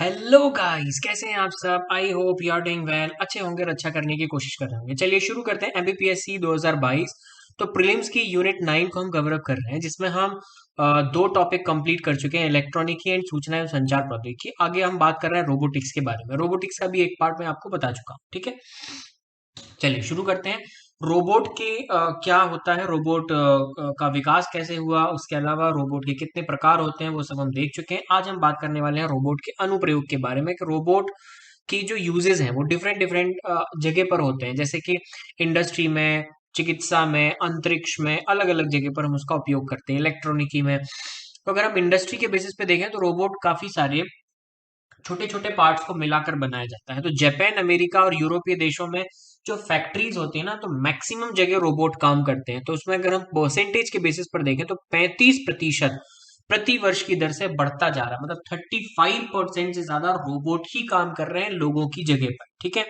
Hello guys, कैसे हैं आप सब। I hope you are doing well. अच्छे होंगे और अच्छा करने की कोशिश कर रहे होंगे। चलिए शुरू करते हैं। एमपीपीएससी 2022 तो प्रीलिम्स की यूनिट 9 को हम कवर अप कर रहे हैं, जिसमें हम दो टॉपिक कंप्लीट कर चुके हैं, इलेक्ट्रॉनिकी एंड सूचना एवं संचार प्रौद्योगिकी। आगे हम बात कर रहे हैं रोबोटिक्स के बारे में। रोबोटिक्स का भी एक पार्ट मैं आपको बता चुका हूँ, ठीक है। चलिए शुरू करते हैं। रोबोट के क्या होता है, रोबोट का विकास कैसे हुआ, उसके अलावा रोबोट के कितने प्रकार होते हैं, वो सब हम देख चुके हैं। आज हम बात करने वाले हैं रोबोट के अनुप्रयोग के बारे में, कि रोबोट की जो यूजेस हैं वो डिफरेंट डिफरेंट जगह पर होते हैं, जैसे कि इंडस्ट्री में, चिकित्सा में, अंतरिक्ष में, अलग अलग जगह पर हम उसका उपयोग करते हैं। इलेक्ट्रॉनिकी में, तो अगर हम इंडस्ट्री के बेसिस पे देखें तो रोबोट काफी सारे छोटे छोटे पार्ट्स को मिलाकर बनाया जाता है। तो जापान, अमेरिका और यूरोपीय देशों में जो फैक्ट्रीज होती है ना, तो मैक्सिमम जगह रोबोट काम करते हैं। तो उसमें अगर हम परसेंटेज के बेसिस पर देखें तो 35% प्रति वर्ष की दर से बढ़ता जा रहा है। मतलब 35% से ज्यादा रोबोट ही काम कर रहे हैं लोगों की जगह पर, ठीक है।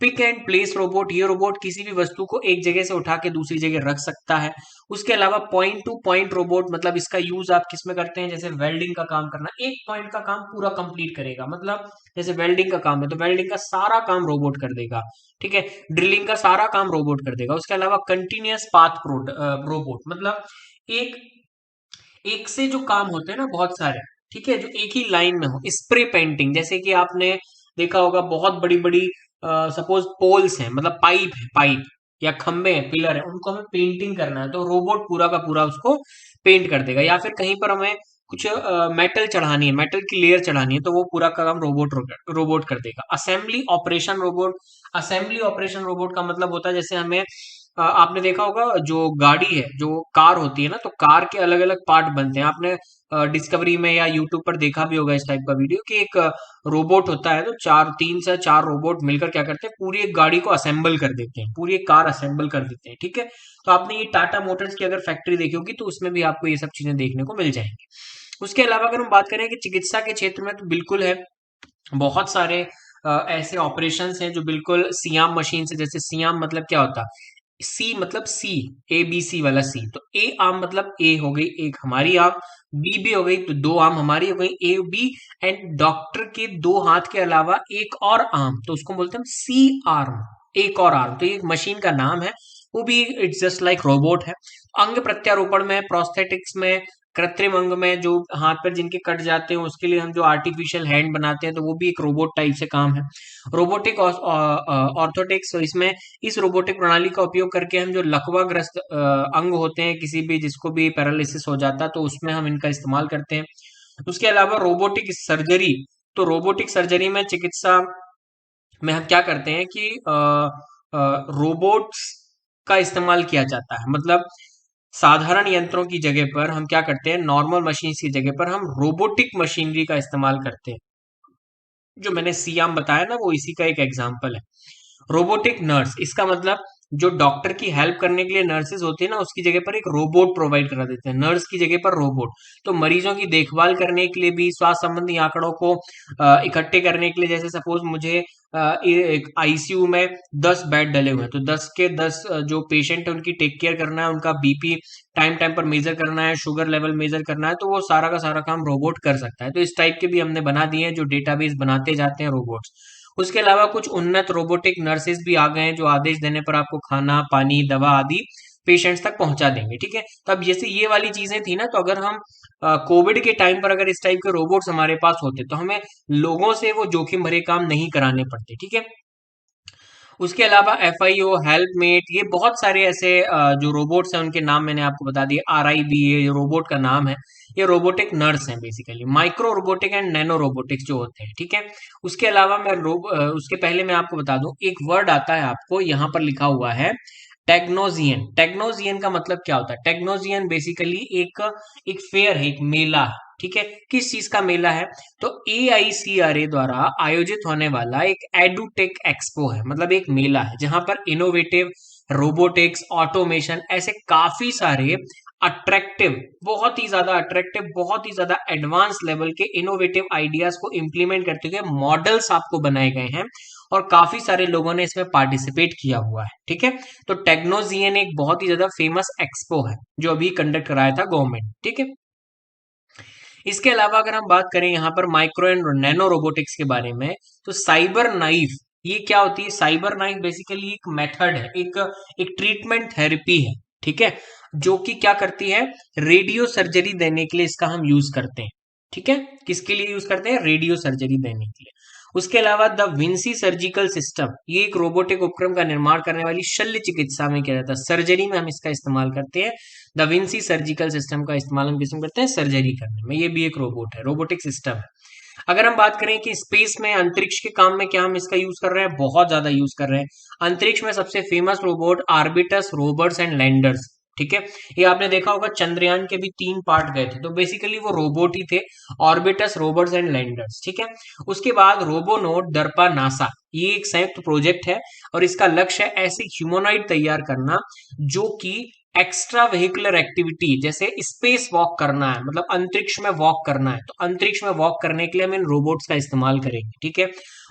पिक एंड प्लेस रोबोट, ये रोबोट किसी भी वस्तु को एक जगह से उठा के दूसरी जगह रख सकता है। उसके अलावा पॉइंट टू पॉइंट रोबोट, मतलब इसका यूज आप किस में करते हैं, जैसे वेल्डिंग का काम करना, एक पॉइंट का काम पूरा कंप्लीट करेगा। मतलब जैसे वेल्डिंग का काम है तो वेल्डिंग का सारा काम रोबोट कर देगा, ठीक है। ड्रिलिंग का सारा काम रोबोट कर देगा। उसके अलावा कंटिन्यूअस पाथ रोबोट, मतलब एक एक से जो काम होते हैं ना बहुत सारे, ठीक है, जो एक ही लाइन में हो। स्प्रे पेंटिंग, जैसे कि आपने देखा होगा बहुत बड़ी बड़ी सपोज पोल्स हैं, मतलब पाइप है, पाइप या खंबे हैं, पिलर है, उनको हमें पेंटिंग करना है तो रोबोट पूरा का पूरा उसको पेंट कर देगा। या फिर कहीं पर हमें कुछ मेटल चढ़ानी है, मेटल की लेयर चढ़ानी है, तो वो पूरा का काम रोबोट रोबोट कर देगा। Assembly operation robot, assembly operation robot का मतलब होता है, जैसे हमें आपने देखा होगा जो गाड़ी है, जो कार होती है ना, तो कार के अलग अलग पार्ट बनते हैं। आपने डिस्कवरी में या यूट्यूब पर देखा भी होगा इस टाइप का वीडियो, कि एक रोबोट होता है, तो चार, तीन से चार रोबोट मिलकर क्या करते हैं, पूरी एक गाड़ी को असेंबल कर देते हैं, पूरी एक कार असेंबल कर देते हैं, ठीक है। तो आपने ये टाटा मोटर्स की अगर फैक्ट्री देखी होगी तो उसमें भी आपको ये सब चीजें देखने को मिल जाएंगी। उसके अलावा अगर हम बात करें कि चिकित्सा के क्षेत्र में, तो बिल्कुल है, बहुत सारे ऐसे ऑपरेशंस हैं जो बिल्कुल सियाम मशीन से, जैसे सियाम मतलब क्या होता है, सी मतलब सी, ए बी सी वाला सी, तो ए आर्म मतलब ए हो गई एक हमारी आर्म, बी भी हो गई तो दो आर्म हमारी हो गई, ए बी। एंड डॉक्टर के दो हाथ के अलावा एक और आर्म, तो उसको बोलते हैं हम सी आर्म, एक और आर्म। तो ये एक मशीन का नाम है, वो भी इट्स जस्ट लाइक रोबोट है। अंग प्रत्यारोपण में, प्रोस्थेटिक्स में, कृत्रिम अंग में, जो हाथ पैर जिनके कट जाते हैं उसके लिए हम जो आर्टिफिशियल हैंड बनाते हैं, तो वो भी एक रोबोट टाइप से काम है। रोबोटिक ऑर्थोटिक्स, तो इसमें इस रोबोटिक प्रणाली का उपयोग करके हम जो लकवाग्रस्त अंग होते हैं, किसी भी जिसको भी पैरालिसिस हो जाता है, तो उसमें हम इनका इस्तेमाल करते हैं। उसके अलावा रोबोटिक सर्जरी, तो रोबोटिक सर्जरी में, चिकित्सा में हम क्या करते हैं कि रोबोट्स का इस्तेमाल किया जाता है। मतलब साधारण यंत्रों की जगह पर हम क्या करते हैं, नॉर्मल मशीन की जगह पर हम रोबोटिक मशीनरी का इस्तेमाल करते हैं। जो मैंने सियाम बताया ना, वो इसी का एक एग्जाम्पल है। रोबोटिक नर्स, इसका मतलब जो डॉक्टर की हेल्प करने के लिए नर्सेज होती है ना, उसकी जगह पर एक रोबोट प्रोवाइड करा देते हैं, नर्स की जगह पर रोबोट। तो मरीजों की देखभाल करने के लिए भी, स्वास्थ्य संबंधी आंकड़ों को इकट्ठे करने के लिए, जैसे सपोज मुझे एक आईसीयू में 10 बेड डले हुए हैं, तो 10 के 10 जो पेशेंट है उनकी टेक केयर करना है, उनका बीपी टाइम टाइम पर मेजर करना है, शुगर लेवल मेजर करना है, तो वो सारा का सारा काम रोबोट कर सकता है। तो इस टाइप के भी हमने बना दिए हैं, जो डेटाबेस बनाते जाते हैं रोबोट्स। उसके अलावा कुछ उन्नत रोबोटिक नर्सेज भी आ गए हैं, जो आदेश देने पर आपको खाना, पानी, दवा आदि पेशेंट्स तक पहुंचा देंगे, ठीक है। तो अब जैसे ये वाली चीजें थी ना, तो अगर हम कोविड के टाइम पर अगर इस टाइप के रोबोट्स हमारे पास होते तो हमें लोगों से वो जोखिम भरे काम नहीं कराने पड़ते, ठीक है। उसके अलावा एफआईओ, हेल्पमेट, ये बहुत सारे ऐसे जो रोबोट्स हैं उनके नाम मैंने आपको बता दिए। आरआईबी, ये रोबोट का नाम है, ये रोबोटिक नर्स हैं basically. Micro robotic and nano robotics जो होते हैं, ठीक है। उसके अलावा उसके पहले मैं आपको बता दूं, एक वर्ड आता है आपको यहाँ पर लिखा हुआ है, टेक्नोजियन। टेक्नोजियन का मतलब क्या होता है, टेक्नोजियन बेसिकली एक एक फेयर है, एक मेला है, ठीक है। किस चीज का मेला है, तो AICRA द्वारा आयोजित होने वाला एक एडुटेक एक्सपो है, मतलब एक मेला है जहां पर इनोवेटिव, रोबोटिक्स, ऑटोमेशन, ऐसे काफी सारे अट्रैक्टिव, बहुत ही ज्यादा अट्रैक्टिव, बहुत ही ज्यादा एडवांस लेवल के इनोवेटिव आइडियाज को इंप्लीमेंट करते हुए मॉडल्स आपको बनाए गए हैं, और काफी सारे लोगों ने इसमें पार्टिसिपेट किया हुआ है, ठीक है। तो टेक्नोजियन एक बहुत ही ज्यादा फेमस एक्सपो है, जो अभी कंडक्ट कराया था गवर्नमेंट, ठीक है। इसके अलावा अगर हम बात करें यहाँ पर माइक्रो एंड नैनो रोबोटिक्स के बारे में, तो साइबर नाइफ ये क्या होती है? साइबर नाइफ बेसिकली एक मेथड है, एक ट्रीटमेंट थेरेपी है, ठीक है, जो कि क्या करती है, रेडियो सर्जरी देने के लिए इसका हम यूज करते हैं, ठीक है। किसके लिए यूज करते हैं? रेडियो सर्जरी देने के लिए। उसके अलावा द विंसी सर्जिकल सिस्टम, ये एक रोबोटिक उपकरण का निर्माण करने वाली शल्य चिकित्सा में किया जाता है, सर्जरी में हम इसका इस्तेमाल करते हैं। द विंसी सर्जिकल सिस्टम का इस्तेमाल हम किसमें करते हैं? सर्जरी करने में। ये भी एक रोबोट है, रोबोटिक सिस्टम है। अगर हम बात करें कि स्पेस में, अंतरिक्ष के काम में क्या हम इसका यूज कर रहे हैं? बहुत ज्यादा यूज कर रहे हैं। अंतरिक्ष में सबसे famous robot orbiters, rovers and landers, ठीक है। ये आपने देखा होगा चंद्रयान के भी 3 पार्ट गए थे, तो बेसिकली वो रोबोट ही थे, ऑर्बिटस, रोबर्स एंड लैंडर्स, ठीक है। उसके बाद रोबोनोट, दर्पा, नासा, ये एक संयुक्त प्रोजेक्ट है और इसका लक्ष्य है ऐसे ह्यूमनॉइड तैयार करना जो कि एक्स्ट्रा व्हीकुलर एक्टिविटी, जैसे स्पेस वॉक करना है, मतलब अंतरिक्ष में वॉक करना है, तो अंतरिक्ष में वॉक करने के लिए हम इन रोबोट्स का इस्तेमाल करेंगे, ठीक है।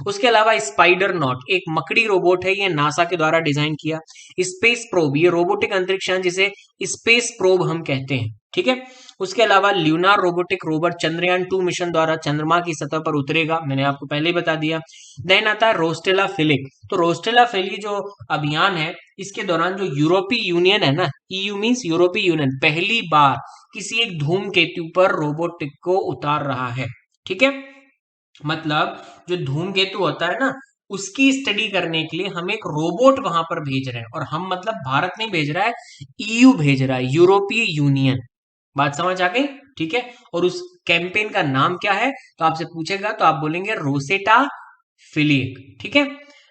उसके अलावा स्पाइडर नॉट, एक मकड़ी रोबोट है, ये नासा के द्वारा डिजाइन किया। स्पेस प्रोब, ये रोबोटिक अंतरिक्ष यान जिसे स्पेस प्रोब हम कहते हैं, ठीक है। उसके अलावा ल्यूनार रोबोटिक रोवर चंद्रयान 2 मिशन द्वारा चंद्रमा की सतह पर उतरेगा, मैंने आपको पहले ही बता दिया। देन आता है रोस्टेला फिलिक, तो रोस्टेला फिली जो अभियान है, इसके दौरान जो यूरोपीय यूनियन है ना, ईयू मींस यूरोपीय यूनियन, पहली बार किसी एक धूमकेतु पर रोबोटिक को उतार रहा है, ठीक है। मतलब जो धूमकेतु होता है ना, उसकी स्टडी करने के लिए हम एक रोबोट वहां पर भेज रहे हैं, और हम मतलब भारत नहीं भेज रहा है, ईयू भेज रहा है, यूरोपीय यूनियन। बात समझ आ गई? ठीक है। और उस कैंपेन का नाम क्या है? तो आपसे पूछेगा तो आप बोलेंगे रोसेटा फिलिक, ठीक है।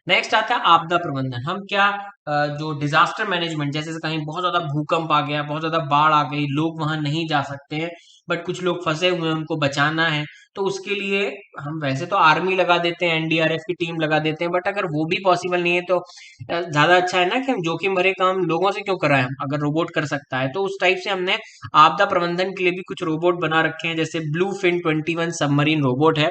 नेक्स्ट आता है आपदा प्रबंधन। हम क्या जो डिजास्टर मैनेजमेंट, जैसे कहीं बहुत ज्यादा भूकंप आ गया, बहुत ज्यादा बाढ़ आ गई, लोग वहां नहीं जा सकते हैं, बट कुछ लोग फंसे हुए हैं, उनको बचाना है, तो उसके लिए हम वैसे तो आर्मी लगा देते हैं, एनडीआरएफ की टीम लगा देते हैं, बट अगर वो भी पॉसिबल नहीं है तो ज्यादा अच्छा है ना कि हम जोखिम भरे काम लोगों से क्यों कराएं, अगर रोबोट कर सकता है। तो उस टाइप से हमने आपदा प्रबंधन के लिए भी कुछ रोबोट बना रखे हैं, जैसे ब्लू फिन 21 सबमरीन रोबोट है।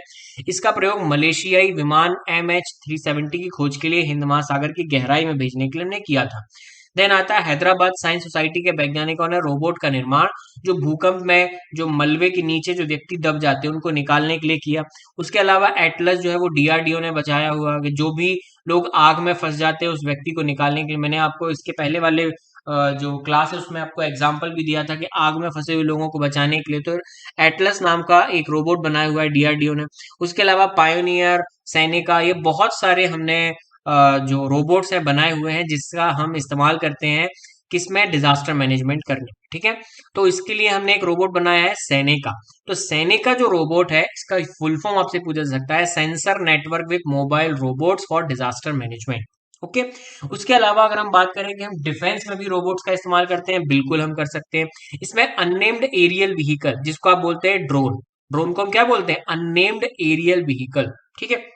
इसका प्रयोग मलेशियाई विमान MH370 की खोज के लिए हिंद महासागर की गहराई में भेजने के लिए हमने किया था। देन आता है हैदराबाद साइंस सोसाइटी के वैज्ञानिकों ने रोबोट का निर्माण जो भूकंप में जो मलबे के नीचे जो व्यक्ति दब जाते हैं उनको निकालने के लिए किया। उसके अलावा एटलस जो है वो डीआरडीओ ने बचाया हुआ है, जो भी लोग आग में फंस जाते हैं उस व्यक्ति को निकालने के लिए। मैंने आपको इसके पहले वाले जो क्लास है उसमें आपको एग्जाम्पल भी दिया था कि आग में फंसे हुए लोगों को बचाने के लिए तो एटलस नाम का एक रोबोट बनाया हुआ है डीआरडीओ ने। उसके अलावा पायोनियर, सैनिका, ये बहुत सारे हमने जो रोबोट्स हैं बनाए हुए हैं जिसका हम इस्तेमाल करते हैं किसमें? डिजास्टर मैनेजमेंट करने में, ठीक है। तो इसके लिए हमने एक रोबोट बनाया है सैनिका। तो सैनिका जो रोबोट है इसका फुल फॉर्म आपसे पूछा जा सकता है sensor network with mobile robots for disaster management, okay. उसके अलावा अगर हम बात करें कि हम डिफेंस में भी रोबोट्स का इस्तेमाल करते हैं, बिल्कुल हम कर सकते हैं। इसमें अननेम्ड एरियल व्हीकल, जिसको आप बोलते हैं ड्रोन, ड्रोन को हम क्या बोलते हैं? अननेम्ड एरियल व्हीकल, ठीक है।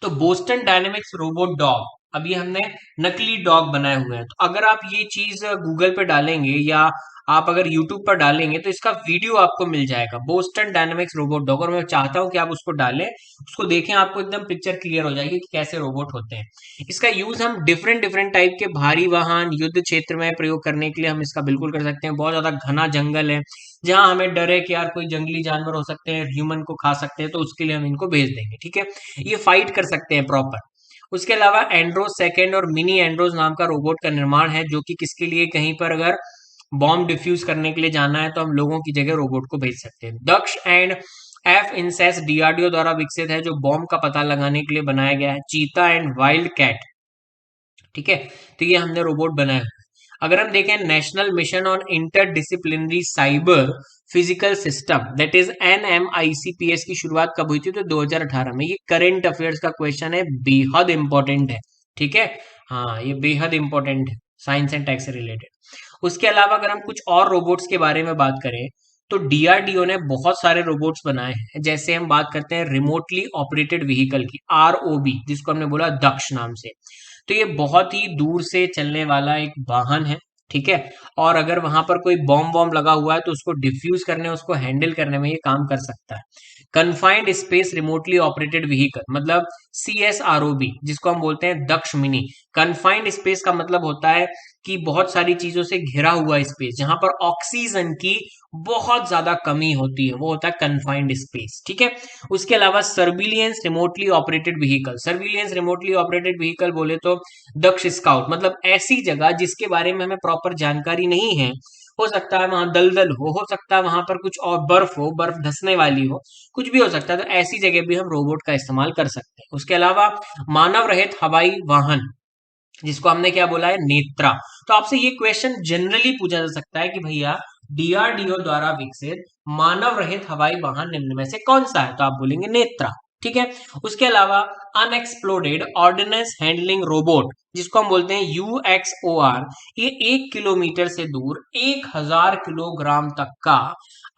तो बोस्टन डायनेमिक्स रोबोट डॉग, अभी हमने नकली डॉग बनाए हुए हैं, तो अगर आप ये चीज गूगल पे डालेंगे या आप अगर यूट्यूब पर डालेंगे तो इसका वीडियो आपको मिल जाएगा, बोस्टन डायनेमिक्स रोबोट डॉग। और मैं चाहता हूं कि आप उसको डालें, उसको देखें, आपको एकदम पिक्चर क्लियर हो जाएगी कि कैसे रोबोट होते हैं। इसका यूज हम डिफरेंट डिफरेंट टाइप के भारी वाहन, युद्ध क्षेत्र में प्रयोग करने के लिए हम इसका बिल्कुल कर सकते हैं। बहुत ज्यादा घना जंगल है जहां हमें डर है कि यार कोई जंगली जानवर हो सकते हैं, ह्यूमन को खा सकते हैं, तो उसके लिए हम इनको भेज देंगे, ठीक है। ये फाइट कर सकते हैं प्रॉपर। उसके अलावा एंड्रोस सेकेंड और मिनी एंड्रोस नाम का रोबोट का निर्माण है, जो कि किसके लिए? कहीं पर अगर बॉम्ब डिफ्यूज करने के लिए जाना है तो हम लोगों की जगह रोबोट को भेज सकते हैं। दक्ष एंड एफ इंसेस डीआरडीओ द्वारा विकसित है, जो बॉम्ब का पता लगाने के लिए बनाया गया है। चीता एंड वाइल्ड कैट, ठीक है। तो ये हमने रोबोट बनाया। अगर हम देखें national mission on inter disciplinary cyber physical system, that is NMICPS की शुरुआत कब हुई थी? तो 2018 में। ये करंट अफेयर्स का क्वेश्चन है, बेहद इंपॉर्टेंट है, ठीक है। हाँ, ये बेहद इंपॉर्टेंट है, साइंस एंड टेक से रिलेटेड। उसके अलावा अगर हम कुछ और रोबोट्स के बारे में बात करें तो डीआरडीओ ने बहुत सारे रोबोट्स बनाए हैं। जैसे हम बात करते हैं रिमोटली ऑपरेटेड व्हीकल की, ROV, जिसको हमने बोला दक्ष नाम से। तो ये बहुत ही दूर से चलने वाला एक वाहन है, ठीक है। और अगर वहां पर कोई बॉम्ब वॉम्ब लगा हुआ है तो उसको डिफ्यूज करने, उसको हैंडल करने में ये काम कर सकता है। Confined space remotely operated vehicle, मतलब CSROV, जिसको हम बोलते हैं दक्ष मिनी। कन्फाइंड स्पेस का मतलब होता है कि बहुत सारी चीजों से घिरा हुआ स्पेस, जहां पर ऑक्सीजन की बहुत ज्यादा कमी होती है, वो होता है कन्फाइंड स्पेस, ठीक है। उसके अलावा surveillance remotely operated vehicle, surveillance remotely operated vehicle बोले तो दक्ष स्काउट, मतलब ऐसी जगह जिसके बारे में हमें प्रॉपर जानकारी नहीं है, हो सकता है वहां दलदल हो सकता है वहां पर कुछ और बर्फ हो, बर्फ धंसने वाली हो, कुछ भी हो सकता है, तो ऐसी जगह भी हम रोबोट का इस्तेमाल कर सकते हैं। उसके अलावा मानव रहित हवाई वाहन, जिसको हमने क्या बोला है, नेत्रा। तो आपसे ये क्वेश्चन जनरली पूछा जा सकता है कि भैया DRDO द्वारा विकसित मानव रहित हवाई वाहन निम्न में से कौन सा है, तो आप बोलेंगे नेत्रा, ठीक है। उसके अलावा अनएक्सप्लोडेड ऑर्डिनेंस हैंडलिंग रोबोट, जिसको हम बोलते हैं UXOR, ये 1 किलोमीटर से दूर 1000 किलोग्राम तक का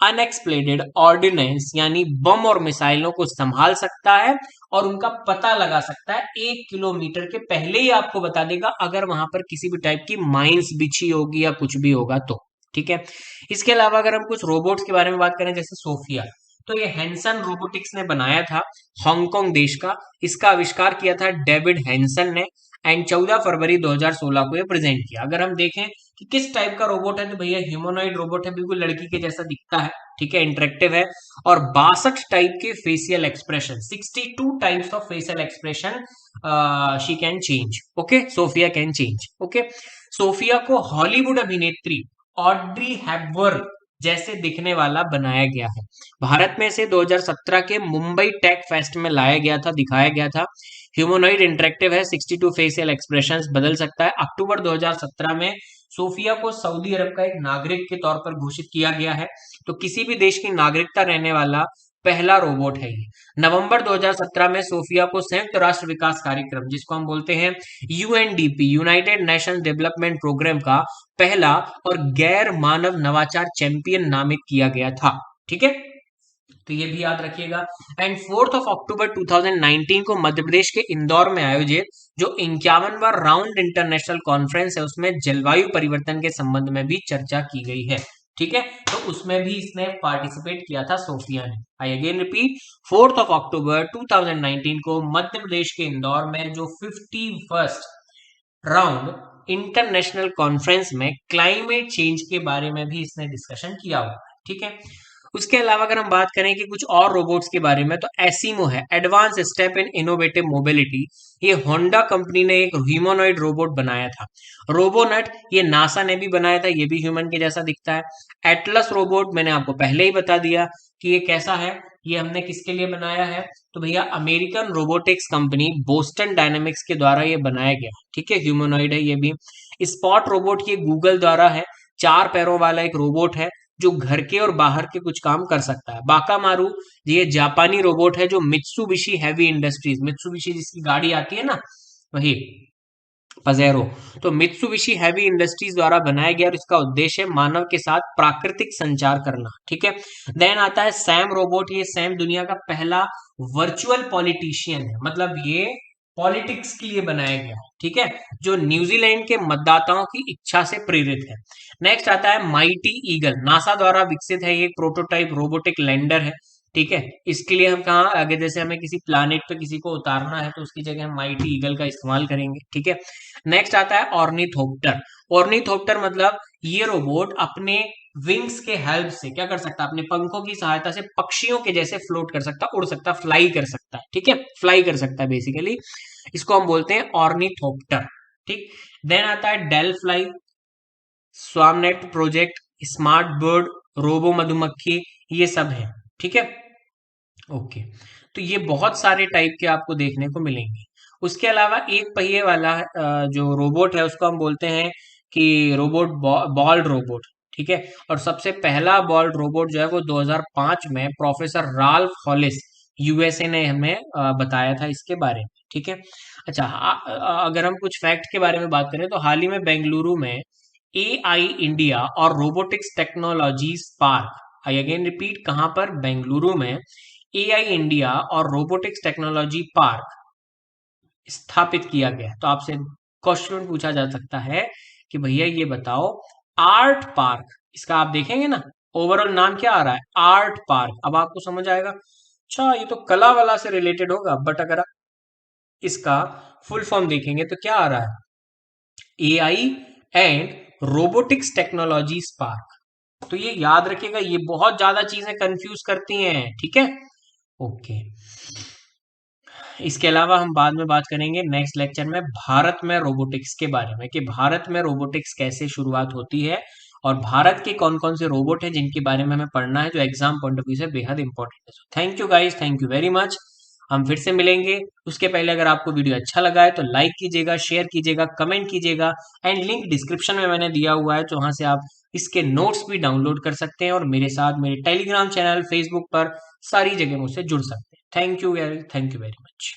अनएक्सप्लेडेड ऑर्डिनेंस यानी बम और मिसाइलों को संभाल सकता है और उनका पता लगा सकता है 1 किलोमीटर के पहले ही आपको बता देगा अगर वहां पर किसी भी टाइप की माइंस बिछी होगी या कुछ भी होगा तो, ठीक है। इसके अलावा अगर हम कुछ रोबोट्स के बारे में बात करें, जैसे सोफिया, तो ये हैंसन रोबोटिक्स ने बनाया था, हांगकांग देश का। इसका आविष्कार किया था डेविड हैंसन ने, एंड 14 फरवरी 2016 को ये प्रेजेंट किया। अगर हम देखें कि किस टाइप का रोबोट है, तो भैया ह्यूमनॉइड रोबोट है, बिल्कुल लड़की के जैसा दिखता है, ठीक है, इंटरेक्टिव है, और 62 टाइप के facial expression, 62 types of facial expression she can change, okay, Sophia can change, okay. Sophia को हॉलीवुड अभिनेत्री ऑड्री हेपबर्न जैसे दिखने वाला बनाया गया है। भारत में से 2017 के मुंबई टेक फेस्ट में लाया गया था, दिखाया गया था। ह्यूमनॉइड इंटरेक्टिव है, 62 फेशियल एक्सप्रेशंस बदल सकता है। अक्टूबर 2017 में सोफिया को सऊदी अरब का एक नागरिक के तौर पर घोषित किया गया है, तो किसी भी देश की नागरिकता रहने वाला पहला रोबोट है ये। नवंबर 2017 में सोफिया को संयुक्त राष्ट्र विकास कार्यक्रम, जिसको हम बोलते हैं UNDP, United Nation Development Program का पहला और गैर मानव नवाचार चैंपियन नामित किया गया था, ठीक है, तो ये भी याद रखिएगा। एंड 4 अक्टूबर 2019 को मध्य प्रदेश के इंदौर में आयोजित जो 51वां राउंड इंटरनेशनल कॉन्फ्रेंस है, उसमें जलवायु परिवर्तन के संबंध में भी चर्चा की गई है, ठीक है, तो उसमें भी इसने पार्टिसिपेट किया था सोफिया ने। आई अगेन रिपीट, 4 अक्टूबर 2019 को मध्य प्रदेश के इंदौर में जो 51st राउंड इंटरनेशनल कॉन्फ्रेंस में क्लाइमेट चेंज के बारे में भी इसने डिस्कशन किया हुआ है, ठीक है। उसके अलावा अगर हम बात करें कि कुछ और रोबोट्स के बारे में, तो एसिमो है, advance step in innovative mobility. ये होंडा कंपनी ने एक ह्यूमनॉइड रोबोट बनाया था। रोबोनट, ये नासा ने भी बनाया था, ये भी ह्यूमन के जैसा दिखता है। एटलस रोबोट मैंने आपको पहले ही बता दिया कि ये कैसा है, ये हमने किसके लिए बनाया है, तो भैया American robotics company Boston dynamics के द्वारा ये बनाया गया, ठीक है, ह्यूमनॉइड है ये भी। स्पॉट रोबोट ये गूगल द्वारा है, 4 पैरों वाला एक रोबोट है जो घर के और बाहर के कुछ काम कर सकता है। बाकामारू, ये जापानी रोबोट है जो मित्सुबिशी हैवी इंडस्ट्रीज, मित्सुबिशी जिसकी गाड़ी आती है ना, वही पजेरो, तो मित्सुबिशी हैवी इंडस्ट्रीज द्वारा बनाया गया और इसका उद्देश्य है मानव के साथ प्राकृतिक संचार करना, ठीक है। देन आता है सैम रोबोट, ये सैम दुनिया का पहला वर्चुअल पॉलिटिशियन है, मतलब ये पॉलिटिक्स के लिए बनाया गया है, ठीक है, जो न्यूजीलैंड के मतदाताओं की इच्छा से प्रेरित है। नेक्स्ट आता है माइटी ईगल, नासा द्वारा विकसित है, ये प्रोटोटाइप रोबोटिक लैंडर है, ठीक है। इसके लिए हम कहाँ आगे, जैसे हमें किसी प्लानिट पे किसी को उतारना है तो उसकी जगह हम माइटी ईगल का इस्तेमाल करेंगे, ठीक है। नेक्स्ट आता है ऑर्निथोप्टर। ऑर्निथोप्टर मतलब ये रोबोट अपने विंग्स के हेल्प से क्या कर सकता है, अपने पंखों की सहायता से पक्षियों के जैसे फ्लोट कर सकता, उड़ सकता, फ्लाई कर सकता है, ठीक है, फ्लाई कर सकता है बेसिकली, इसको हम बोलते हैं ऑर्निथोप्टर, ठीक। देन आता है DelFly, SwarmNet project, smart bird, robo मधुमक्खी, ये सब है, ठीक है, ओके। तो ये बहुत सारे टाइप के आपको देखने को मिलेंगे। उसके अलावा एक पहिए वाला जो रोबोट है उसको हम बोलते हैं कि रोबोट बॉल्ड रोबोट, ठीक है। और सबसे पहला बॉल्ड रोबोट जो है वो 2005 में प्रोफेसर राल्फ हॉलिस USA ने हमें बताया था इसके बारे में, ठीक है। अच्छा, अगर हम कुछ फैक्ट के बारे में बात करें तो हाल ही में बेंगलुरु में AI इंडिया और robotics technologies park, I again repeat, कहां पर, बेंगलुरु में AI इंडिया और रोबोटिक्स टेक्नोलॉजी पार्क स्थापित किया गया। तो आपसे क्वेश्चन पूछा जा सकता है कि भैया ये बताओ, आर्ट पार्क, इसका आप देखेंगे ना, ओवरऑल नाम क्या आ रहा है, आर्ट पार्क, अब आपको समझ आएगा। अच्छा, ये तो कला वाला से रिलेटेड होगा, बट अगर आप इसका फुल फॉर्म देखेंगे तो क्या आ रहा है, AI and robotics technology spark. तो ये याद रखिएगा, ये बहुत ज्यादा चीजें कंफ्यूज करती हैं, ठीक है। ओके, इसके अलावा हम बाद में बात करेंगे नेक्स्ट लेक्चर में भारत में रोबोटिक्स के बारे में, कि भारत में रोबोटिक्स कैसे शुरुआत होती है और भारत के कौन कौन से रोबोट हैं जिनके बारे में हमें पढ़ना है, जो एग्जाम पॉइंट ऑफ व्यू से बेहद इंपॉर्टेंट है। Thank you guys, thank you very much. हम फिर से मिलेंगे। उसके पहले अगर आपको वीडियो अच्छा लगा है तो लाइक कीजिएगा, शेयर कीजिएगा, कमेंट कीजिएगा, एंड लिंक डिस्क्रिप्शन में मैंने दिया हुआ है, तो वहां से आप इसके नोट्स भी डाउनलोड कर सकते हैं और मेरे साथ मेरे टेलीग्राम चैनल, फेसबुक पर सारी जगह मुझसे जुड़ सकते हैं। Thank you very much.